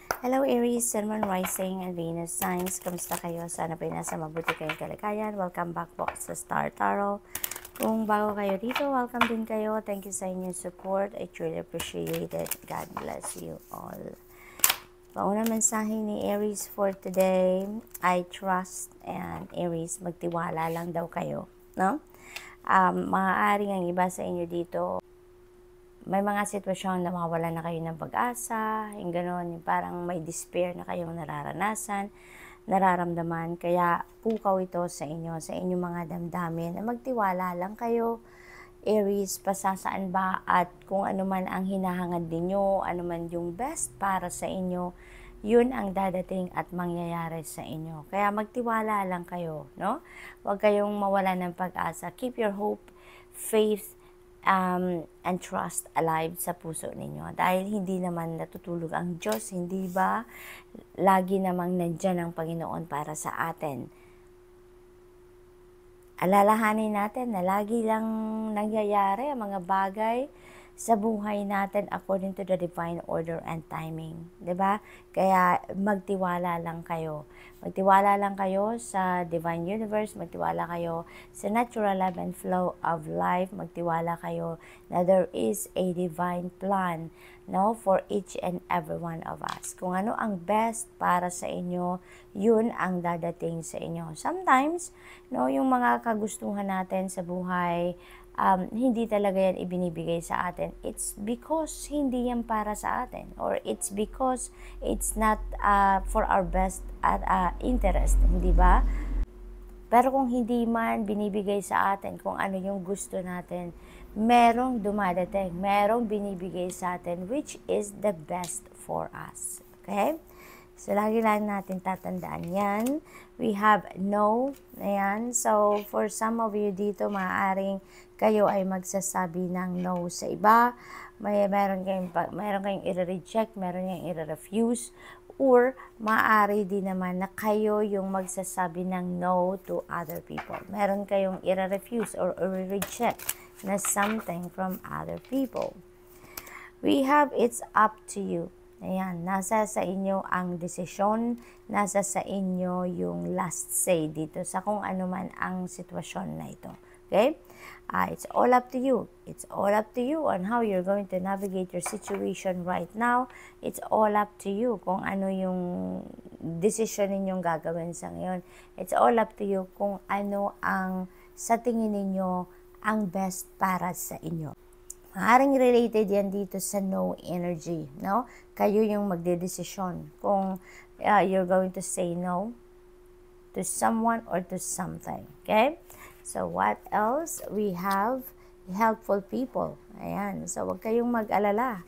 Hello Aries, Sun, Moon, Rising, and Venus signs. Kamusta kayo? Sana po nasa mabuti kayong kalagayan. Welcome back po sa Star Tarot. Kung bago kayo dito, welcome din kayo. Thank you sa inyong support. I truly appreciate it. God bless you all. Pauna mensahe ni Aries for today, I trust, and Aries, magtiwala lang daw kayo, no? Maaaring ang iba sa inyo dito, may mga sitwasyon na mawala na kayo ng pag-asa, yung gano'n, yung parang may despair na kayong nararanasan, nararamdaman. Kaya pukaw ito sa inyo, sa inyong mga damdamin, na magtiwala lang kayo, Aries, pasasaan ba at kung ano man ang hinahangad ninyo, ano man yung best para sa inyo, yun ang dadating at mangyayari sa inyo. Kaya magtiwala lang kayo, no? Huwag kayong mawala ng pag-asa. Keep your hope, faith, and trust alive sa puso ninyo. Dahil hindi naman natutulog ang Diyos, hindi ba? Lagi namang nandyan ang Panginoon para sa atin. Alalahanin natin na lagi lang nangyayari ang mga bagay sa buhay natin according to the divine order and timing. 'Di ba? Kaya magtiwala lang kayo. Magtiwala lang kayo sa divine universe, magtiwala kayo sa natural ebb and flow of life, magtiwala kayo na there is a divine plan, no, for each and every one of us. Kung ano ang best para sa inyo, yun ang dadating sa inyo. Sometimes, no, yung mga kagustuhan natin sa buhay, hindi talaga yan ibinibigay sa atin. It's because hindi yan para sa atin, or it's because it's not for our best interest, hindi ba? Pero kung hindi man binibigay sa atin kung ano yung gusto natin, merong dumadating, merong binibigay sa atin which is the best for us. Okay? So, lagi lang natin tatandaan yan. We have no. Ayan. So, for some of you dito, maaaring kayo ay magsasabi ng no sa iba. Meron kayong i-reject, meron kayong i-refuse. Or, maaari din naman na kayo yung magsasabi ng no to other people. Meron kayong i-refuse or i-reject na something from other people. We have it's up to you. Ayan, nasa sa inyo ang desisyon, nasa sa inyo yung last say dito sa kung ano man ang sitwasyon na ito. Okay? It's all up to you. It's all up to you on how you're going to navigate your situation right now. It's all up to you kung ano yung decision ninyong gagawin sa ngayon. It's all up to you kung ano ang sa tingin ninyo ang best para sa inyo. Maaaring related yan dito sa no energy, no? Kayo yung magdedesisyon kung you're going to say no to someone or to something, okay? So, what else? We have helpful people. Ayan, so wag kayong mag-alala.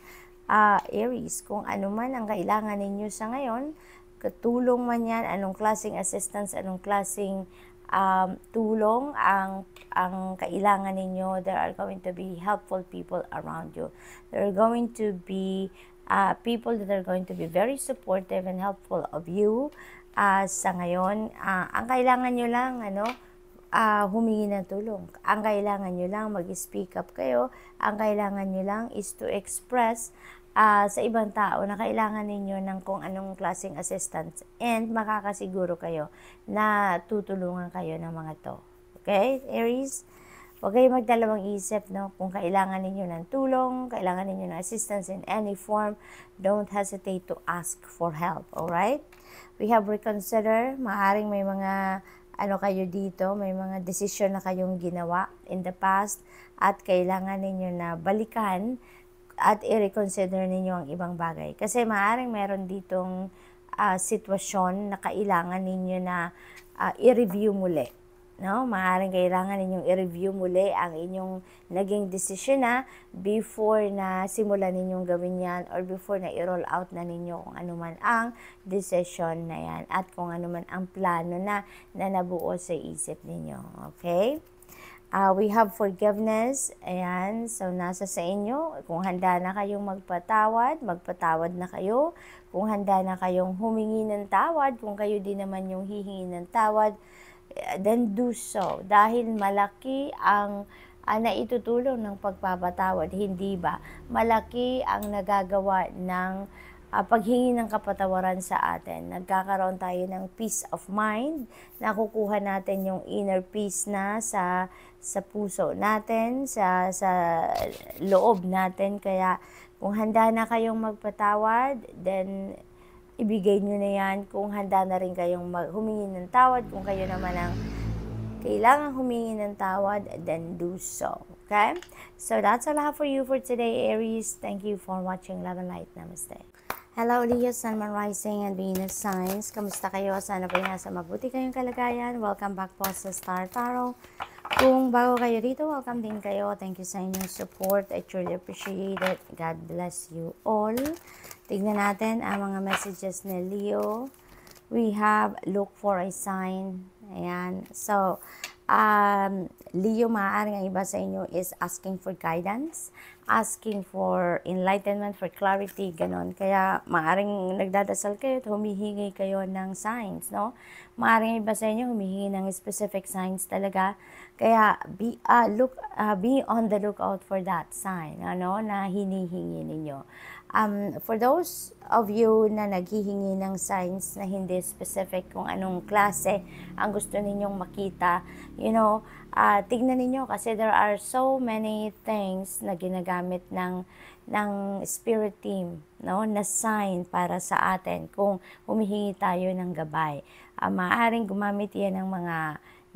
Aries, kung ano man ang kailangan ninyo sa ngayon, katulong man yan, anong klaseng assistance, anong klaseng tulong ang kailangan ninyo, there are going to be helpful people around you. There are going to be people that are going to be very supportive and helpful of you sa ngayon. Ang kailangan nyo lang, humingi ng tulong. Ang kailangan nyo lang, mag-speak up kayo. Ang kailangan nyo lang is to express sa ibang tao na kailangan ninyo ng kung anong klaseng assistance, and makakasiguro kayo na tutulungan kayo ng mga to. Okay, Aries? Huwag kayong magdalawang isip, no? Kung kailangan ninyo ng tulong, kailangan ninyo ng assistance in any form, don't hesitate to ask for help, alright? We have reconsider, maaaring may mga kayo dito, may mga desisyon na kayong ginawa in the past at kailangan ninyo na balikan at i-reconsider ninyo ang ibang bagay. Kasi maaaring meron ditong sitwasyon na kailangan ninyo na i-review muli. No? Maaaring kailangan ninyong i-review muli ang inyong naging desisyon na before na simulan ninyong gawin yan or before na i-roll out na ninyo kung ano man ang decision na yan at kung ano man ang plano na nabuo sa isip ninyo. Okay? We have forgiveness. Ayan. So, nasa sa inyo. Kung handa na kayong magpatawad na kayo. Kung handa na kayong humingi ng tawad, kung kayo din naman yung hihingi ng tawad, then do so. Dahil malaki ang naitutulong ng pagpapatawad, hindi ba? Malaki ang nagagawa ng paghingi ng kapatawaran sa atin. Nagkakaroon tayo ng peace of mind, nakukuha natin yung inner peace na sa puso natin, sa loob natin. Kaya kung handa na kayong magpatawad, then ibigay nyo na yan. Kung handa na rin kayong humingi ng tawad, kung kayo naman ang kailangan humingi ng tawad, then do so. Okay? So that's all I have for you for today, Aries. Thank you for watching Love and Light. Namaste. Hello, Leo, Sun, Moon, Rising, and Venus signs. Kamusta kayo? Sana po nasa mabuti kayong kalagayan. Welcome back po sa Star Tarot. Kung bago kayo dito, welcome din kayo. Thank you sa inyong support. I truly appreciate it. God bless you all. Tignan natin ang mga messages ni Leo. We have look for a sign. Ayan. So, Leo, maaaring ang iba sa inyo is asking for guidance, asking for enlightenment, for clarity, ganon. Kaya maaaring nagdadasal kayo at humihingi kayo ng signs, no? Maaaring iba sa inyo humihingi ng specific signs talaga. Kaya be on the lookout for that sign, ano, na hinihingi ninyo. For those of you na naghihingi ng signs na hindi specific kung anong klase ang gusto ninyong makita, tignan ninyo kasi there are so many things na ginagamit ng spirit team, no, na sign para sa atin kung humihingi tayo ng gabay. Maaaring gumamit yan ng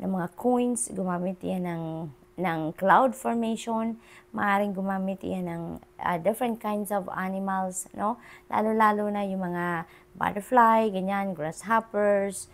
mga coins, gumamit yan ng cloud formation, maaaring gumamit yan ng different kinds of animals, no? Lalo-lalo na yung mga butterfly, ganyan, grasshoppers,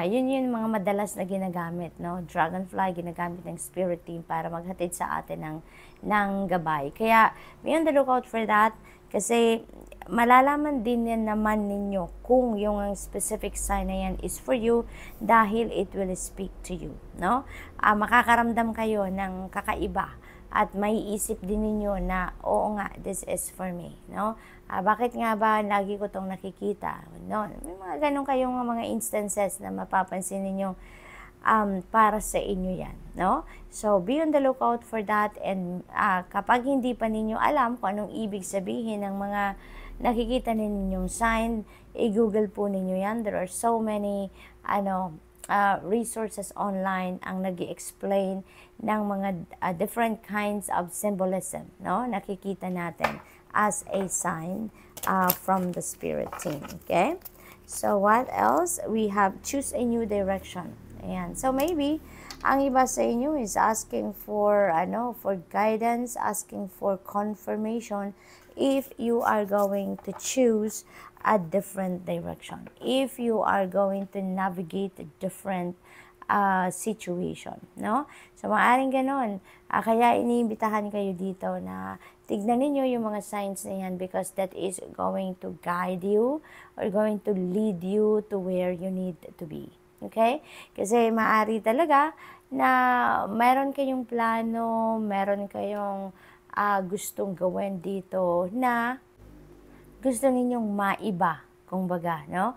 yun mga madalas na ginagamit, no? Dragonfly, ginagamit ng spirit team para maghatid sa atin ng gabay. Kaya, be on the lookout for that kasi malalaman din yan naman ninyo kung yung specific sign na yan is for you dahil it will speak to you, no? Makakaramdam kayo ng kakaiba at may isip din ninyo na, oo nga, this is for me, no? Bakit nga ba lagi ko tong nakikita, no? May mga ganun kayong mga instances na mapapansin ninyo para sa inyo yan, no? So, be on the lookout for that and kapag hindi pa ninyo alam kung anong ibig sabihin ng mga nakikita ninyong sign, i-google po ninyo yan. There are so many resources online ang nag-i-explain ng mga different kinds of symbolism, no? Nakikita natin as a sign from the spirit team, okay? So what else? We have choose a new direction. Ayan. So maybe ang iba sa inyo is asking for for guidance, asking for confirmation if you are going to choose a different direction, if you are going to navigate a different situation, no? So maaaring ganon. Kaya iniimbitahan kayo dito na tignan ninyo yung mga signs na yan because that is going to guide you or going to lead you to where you need to be. Okay? Kasi maaari talaga na meron kayong plano, meron kayong gustong gawin dito na gusto ninyong maiba, kumbaga, no?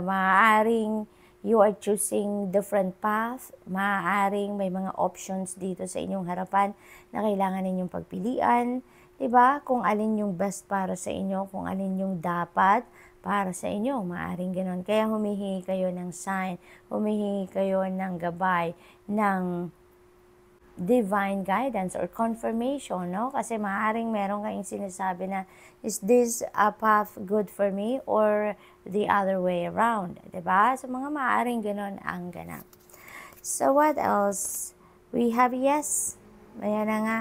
Maaaring you are choosing different path, maaaring may mga options dito sa inyong harapan na kailangan ninyong pagpilian, 'di ba? Kung alin yung best para sa inyo, kung alin yung dapat para sa inyo, maaaring ganoon. Kaya humihingi kayo ng sign, humihingi kayo ng gabay, ng divine guidance or confirmation, no? Kasi maaaring meron kayong sinasabi na, is this a path good for me or the other way around? Diba? So, mga maaaring ganun ang ganap. So, what else? We have yes. Ayan na nga.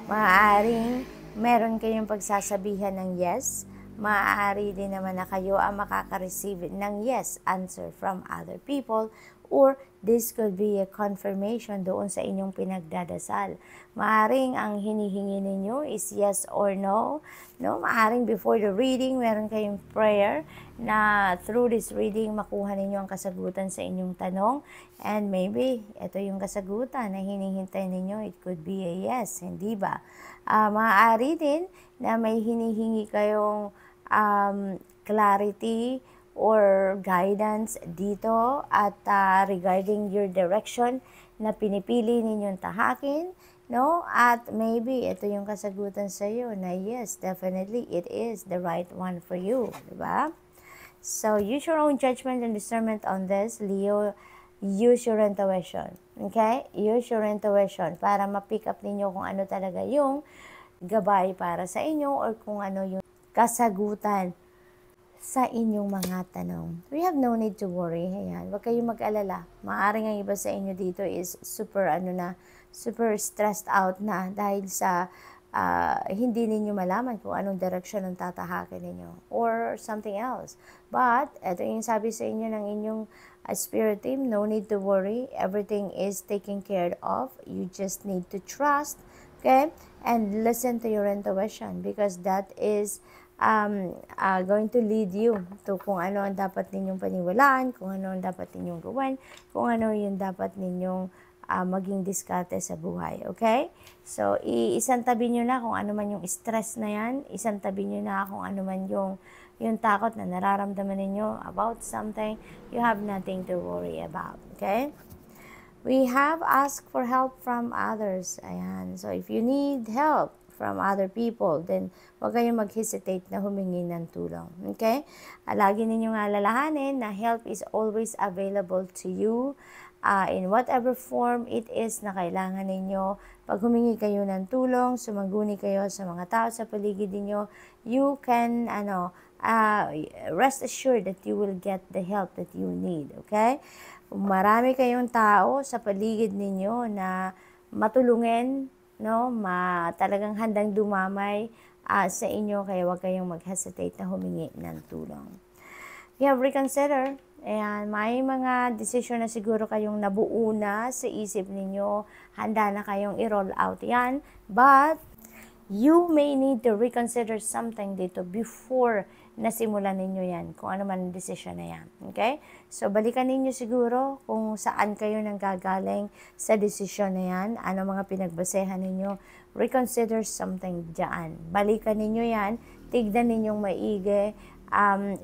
Maaaring meron kayong pagsasabihan ng yes. Maaari din naman na kayo ang makaka-receive ng yes answer from other people or this could be a confirmation doon sa inyong pinagdadasal. Maaring ang hinihingi ninyo is yes or no. No? Maaring before the reading, meron kayong prayer na through this reading, makuha ninyo ang kasagutan sa inyong tanong. And maybe, ito yung kasagutan na hinihintay ninyo. It could be a yes, hindi ba? Maaari din na may hinihingi kayong clarity or guidance dito at regarding your direction na pinipili ninyong tahakin no? At maybe ito yung kasagutan sa iyo na yes, definitely it is the right one for you, di ba? So use your own judgment and discernment on this, Leo. Use your intuition, okay? Use your intuition para ma-pick up ninyo kung ano talaga yung gabay para sa inyo or kung ano yung kasagutan sa inyong mga tanong. We have no need to worry. Ayan, huwag kayong mag-alala. Maaring ang iba sa inyo dito is super super stressed out na dahil sa hindi ninyo malaman kung anong direction ang tatahakin ninyo or something else. But ito yung sabi sa inyo ng inyong spirit team, no need to worry. Everything is taken care of. You just need to trust, okay? And listen to your intuition because that is going to lead you to kung ano ang dapat ninyong paniwalaan, kung ano ang dapat ninyong gawin, kung ano yung dapat ninyong maging diskarte sa buhay. Okay? So, isang tabi nyo na kung ano man yung stress na yan, isang tabi nyo na kung ano man yung takot na nararamdaman ninyo about something, you have nothing to worry about. Okay? We have asked for help from others. Ayan. So, if you need help from other people, then huwag kayong mag-hesitate na humingi ng tulong. Okay? Lagi ninyong alalahanin na help is always available to you in whatever form it is na kailangan ninyo. Pag humingi kayo ng tulong, sumaguni kayo sa mga tao sa paligid ninyo, you can, rest assured that you will get the help that you need. Okay? Marami kayong tao sa paligid ninyo na matulungin, no? Talagang handang dumamay sa inyo, kaya huwag kayong mag-hesitate na humingi ng tulong. You have reconsider, and may mga decision na siguro kayong nabuo na sa isip ninyo, handa na kayong i-roll out yan, but you may need to reconsider something dito before nasimulan ninyo yan, kung ano man ang decision na yan. Okay? So, balikan ninyo siguro kung saan kayo nanggagaling sa decision na yan, ano mga pinagbasehan ninyo, reconsider something dyan. Balikan ninyo yan, tignan ninyong maigi,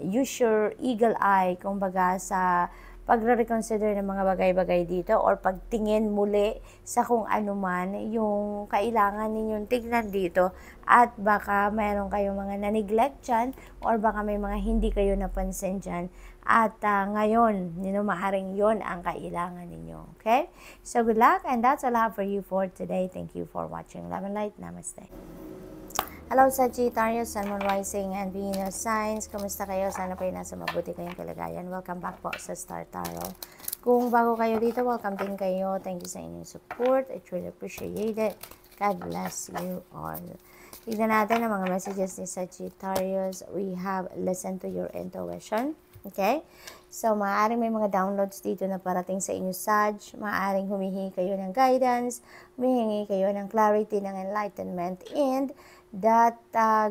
use your eagle eye, kumbaga sa pagre-reconsider ng mga bagay-bagay dito or pagtingin muli sa kung ano man yung kailangan ninyong tignan dito at baka mayroon kayong mga na-neglect dyan or baka may mga hindi kayo napansin dyan at ngayon, maaaring yon ang kailangan ninyo. Okay? So good luck and that's all I have for you for today. Thank you for watching. Love and light. Namaste. Hello Sagittarius, Sun, Moon, Rising, and Venus signs. Kumusta kayo? Sana po nasa mabuti kayong kalagayan. Welcome back po sa Star Tarot. Kung bago kayo dito, welcome din kayo. Thank you sa inyong support. I truly appreciate it. God bless you all. Tignan natin ang mga messages ni Sagittarius. We have listen to your intuition. Okay? So, maaaring may mga downloads dito na parating sa inyo, Sag. Maaaring humihingi kayo ng guidance, humihingi kayo ng clarity, ng enlightenment, and that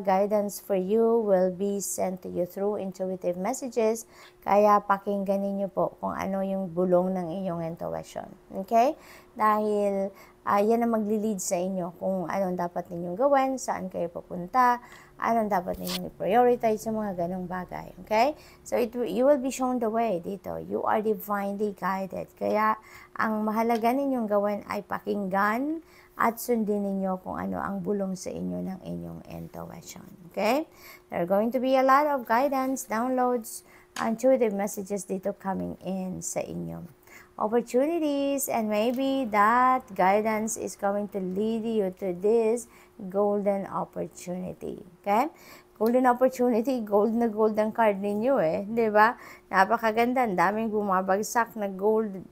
guidance for you will be sent to you through intuitive messages. Kaya pakinggan niyo po kung ano yung bulong ng inyong intuition. Okay? Dahil yan ang magli-lead sa inyo kung anong dapat ninyong gawin, saan kayo pupunta, anong dapat ninyong i-prioritize sa mga ganong bagay. Okay? So, you will be shown the way dito. You are divinely guided. Kaya, ang mahalaga ninyong gawin ay pakinggan at sundin ninyo kung ano ang bulong sa inyo ng inyong intuition. Okay? There are going to be a lot of guidance, downloads, intuitive messages dito coming in sa inyo. Opportunities, and maybe that guidance is going to lead you to this golden opportunity. Okay? Golden opportunity, gold na gold ang card ninyo eh. Diba? Napakaganda. Ang daming bumabagsak na gold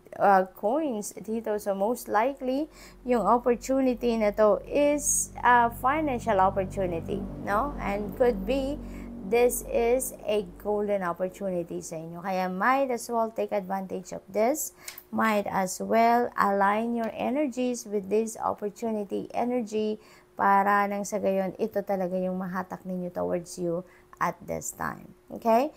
coins dito. So most likely, yung opportunity na to is a financial opportunity. No? And could be, this is a golden opportunity sa inyo. Kaya might as well take advantage of this. Might as well align your energies with this opportunity energy para nang sa gayon, ito talaga yung mahatak ninyo towards you at this time. Okay?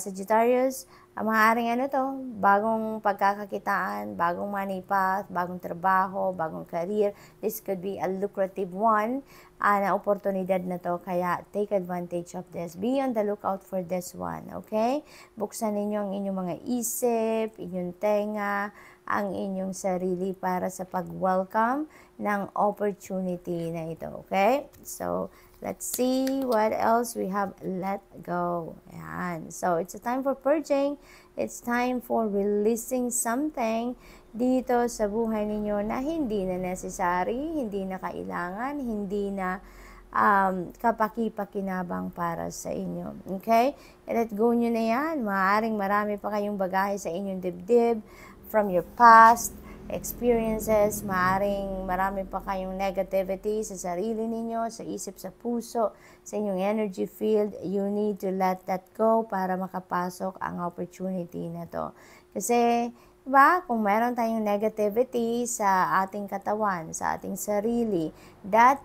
Sagittarius, Maaaring ano 'to, bagong pagkakakitaan, bagong money path, bagong trabaho, bagong career. This could be a lucrative one, na oportunidad na 'to, kaya take advantage of this. Be on the lookout for this one, okay? Buksan ninyo ang inyong mga isip, inyong tenga, ang inyong sarili para sa pag-welcome ng opportunity na ito, okay? So, let's see what else we have let go. Ayan. So, it's a time for purging. It's time for releasing something dito sa buhay ninyo na hindi na necessary, hindi na kailangan, hindi na kapaki-pakinabang para sa inyo. Okay? Let go nyo na yan. Maaaring marami pa kayong bagahe sa inyong dibdib from your past experiences, maaring marami pa kayong negativity sa sarili ninyo, sa isip, sa puso, sa inyong energy field. You need to let that go para makapasok ang opportunity na to. Kasi, diba, kung meron tayong negativity sa ating katawan, sa ating sarili, that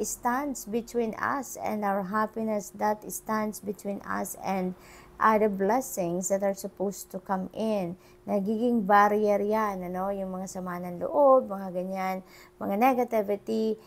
stands between us and our happiness, that stands between us and the blessings that are supposed to come in. Nagiging barrier yan, ano? Yung mga sama ng loob, mga ganyan, mga negativity,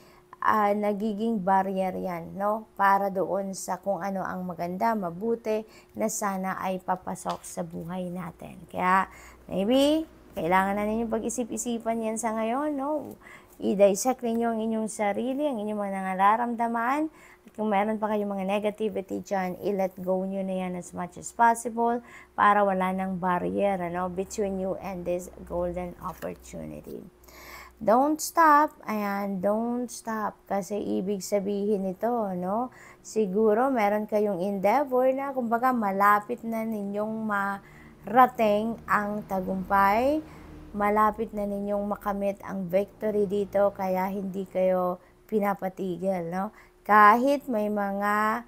nagiging barrier yan, no? Para doon sa kung ano ang maganda, mabuti, na sana ay papasok sa buhay natin. Kaya, maybe, kailangan na ninyong pag-isip-isipan yan sa ngayon, no? I-dissect ninyo ang inyong sarili, ang inyong mga nararamdaman. At kung meron pa kayong mga negativity dyan, i-let go nyo na yan as much as possible para wala ng barrier, ano, between you and this golden opportunity. Don't stop, ayan, don't stop, kasi ibig sabihin nito, no, siguro meron kayong endeavor na kumbaga malapit na ninyong marating ang tagumpay, malapit na ninyong makamit ang victory dito, kaya hindi kayo pinapatigil, no? Kahit may mga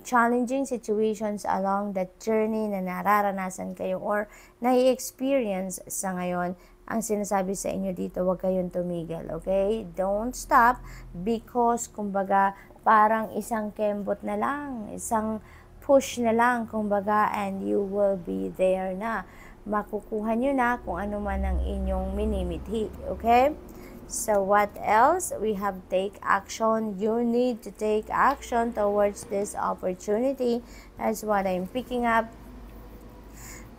challenging situations along that journey na nararanasan kayo or nai-experience sa ngayon, ang sinasabi sa inyo dito, huwag kayong tumigil, okay? Don't stop because, kumbaga, parang isang kembot na lang, isang push na lang, kumbaga, and you will be there na. Makukuha nyo na kung ano man ang inyong minimithi, okay? So, what else? We have take action. You need to take action towards this opportunity. That's what I'm picking up.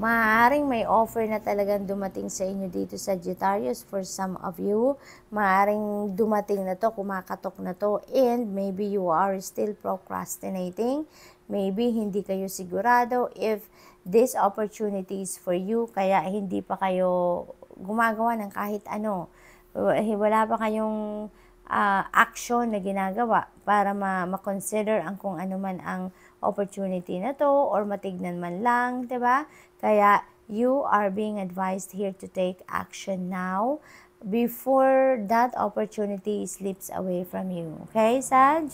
Maaaring may offer na talagang dumating sa inyo dito, Sagittarius, for some of you. Maaaring dumating na to, kumakatok na to, and maybe you are still procrastinating. Maybe hindi kayo sigurado if this opportunity is for you, kaya hindi pa kayo gumagawa ng kahit ano. Wala pa kayong action na ginagawa para ma-consider ang kung ano man ang opportunity na to or matignan man lang, diba? Kaya you are being advised here to take action now before that opportunity slips away from you. Okay, Sag?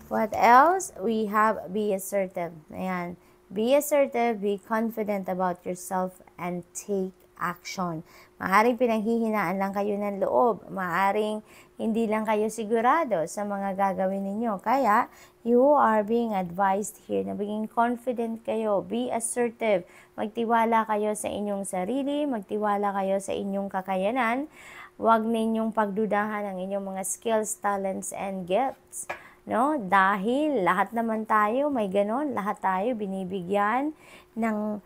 What else? We have be assertive. Ayan. Be assertive, be confident about yourself, and take action. Maaring pinanghihinaan lang kayo ng loob. Maaring hindi lang kayo sigurado sa mga gagawin ninyo. Kaya, you are being advised here na maging confident kayo. Be assertive. Magtiwala kayo sa inyong sarili. Magtiwala kayo sa inyong kakayanan. Huwag ninyong pagdudahan ang inyong mga skills, talents, and gifts. No? Dahil lahat naman tayo may ganon, lahat tayo binibigyan ng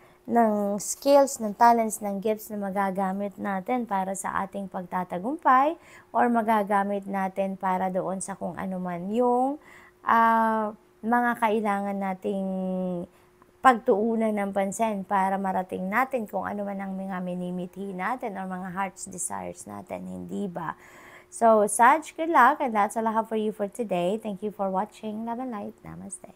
skills, ng talents, ng gifts na magagamit natin para sa ating pagtatagumpay or magagamit natin para doon sa kung ano man yung mga kailangan nating pagtuunan ng pansin para marating natin kung ano man ang mga minimithi natin or mga heart's desires natin, hindi ba? So, Sag, good luck, and that's all I have for you for today. Thank you for watching. Love and light. Namaste.